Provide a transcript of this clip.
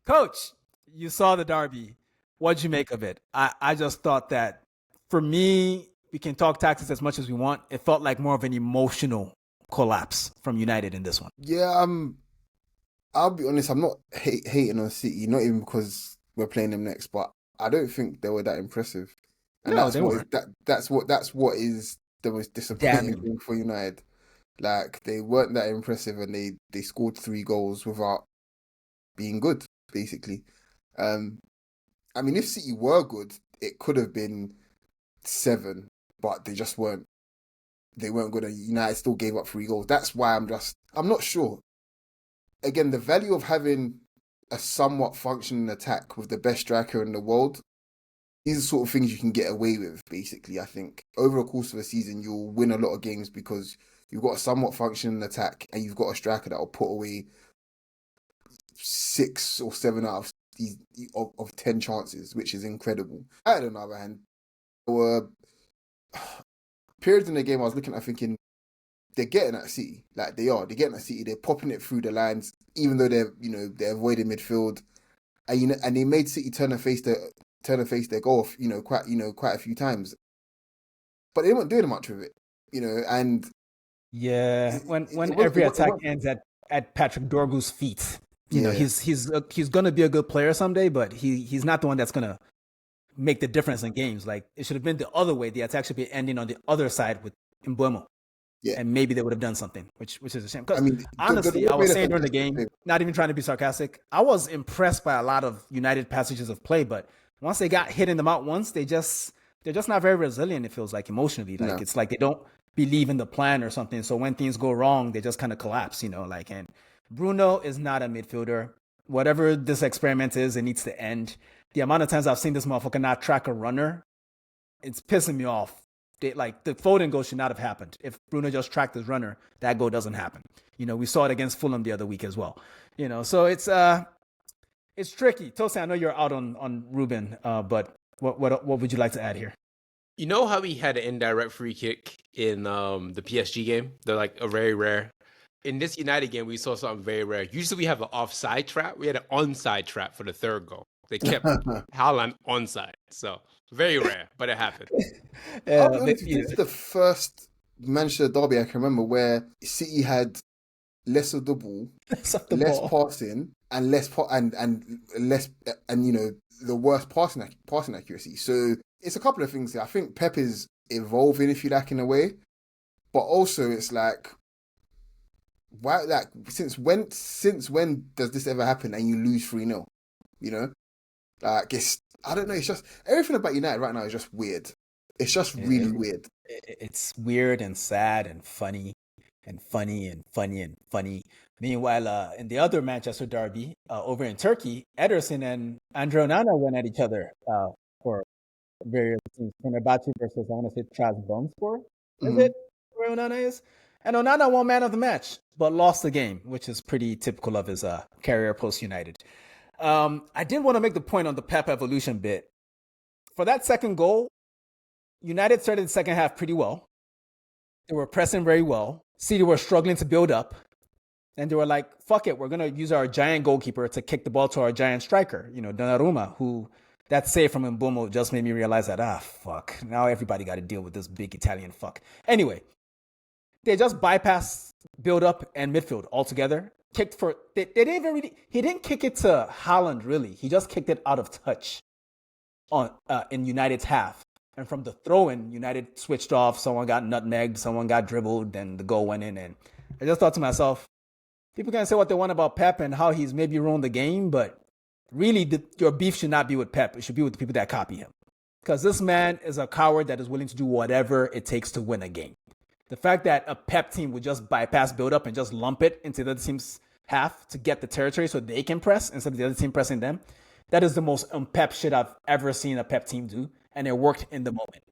Coach, you saw the derby. What'd you make of it? I just thought that for me, we can talk tactics as much as we want. It felt like more of an emotional collapse from United in this one. Yeah, I'll be honest. I'm not hating on City, not even because we're playing them next, but I don't think they were that impressive, and No, they weren't. that's what is the most disappointing Damning. thing for United. Like they weren't that impressive, and they scored 3 goals without being good, basically. Um, I mean, if City were good, it could have been 7, but they just weren't. They weren't good, and United still gave up 3 goals. That's why I'm not sure. Again, the value of having a somewhat functioning attack with the best striker in the world, these are the sort of things you can get away with, basically. I think over the course of a season, you'll win a lot of games because you've got a somewhat functioning attack and you've got a striker that will put away 6 or 7 out of of 10 chances, which is incredible. On the other hand, there were periods in the game I was looking at thinking, they're getting at City. Like they're getting at City. They're popping it through the lines, even though they're avoiding midfield, and they made City turn and face their goal, quite a few times. But they weren't doing much with it, and Yeah, when every attack ends at Patrick Dorgu's feet, he's gonna be a good player someday, but he's not the one that's gonna make the difference in games. Like it should have been the other way. The attack should be ending on the other side with Mbeumo. Yeah. And maybe they would have done something, which is a shame. Because honestly, I was saying during the game, not even trying to be sarcastic, I was impressed by a lot of United passages of play, but once they got hit in the mouth once, they're just not very resilient, it feels like, emotionally. Like it's like they don't believe in the plan or something. So when things go wrong, they just kind of collapse, and Bruno is not a midfielder. Whatever this experiment is, it needs to end. The amount of times I've seen this motherfucker not track a runner, it's pissing me off. The Foden goal should not have happened. If Bruno just tracked his runner, that goal doesn't happen. We saw it against Fulham the other week as well. So it's tricky. Tosin, I know you're out on Ruben, but what would you like to add here? You know how we had an indirect free kick in the PSG game? They're like a very rare. In this United game, we saw something very rare. Usually we have an offside trap. We had an onside trap for the 3rd goal. They kept Haaland onside. So very rare, but it happened. This is the first Manchester derby I can remember where City had less of the ball, less passing, and less the worst passing accuracy. So it's a couple of things here. I think Pep is evolving, if you like, in a way, but also it's like, why? Like since when does this ever happen and you lose 3-0? Like I don't know. It's just everything about United right now is just weird. It's just really weird. It's weird and sad and funny and funny and funny and funny. Meanwhile, in the other Manchester derby over in Turkey, Ederson and Andre Onana went at each other for various teams. Fenerbahce versus, I want to say, Trabzonspor. Is it where Onana is? And Onana won man of the match, but lost the game, which is pretty typical of his career post-United. I did want to make the point on the Pep evolution bit. For that second goal, United started the second half pretty well. They were pressing very well. City were struggling to build up. And they were like, fuck it, we're going to use our giant goalkeeper to kick the ball to our giant striker, Donnarumma, who that save from Mbeumo just made me realize that, fuck, now everybody got to deal with this big Italian fuck. Anyway, they just bypassed build up and midfield altogether. They didn't even really, he didn't kick it to Haaland, really. He just kicked it out of touch in United's half. And from the throw-in, United switched off. Someone got nutmegged. Someone got dribbled. Then the goal went in. And I just thought to myself, people can say what they want about Pep and how he's maybe ruined the game, but really your beef should not be with Pep. It should be with the people that copy him. Because this man is a coward that is willing to do whatever it takes to win a game. The fact that a Pep team would just bypass build-up and just lump it into the other team's half to get the territory so they can press instead of the other team pressing them, that is the most un-Pep shit I've ever seen a Pep team do. And it worked in the moment.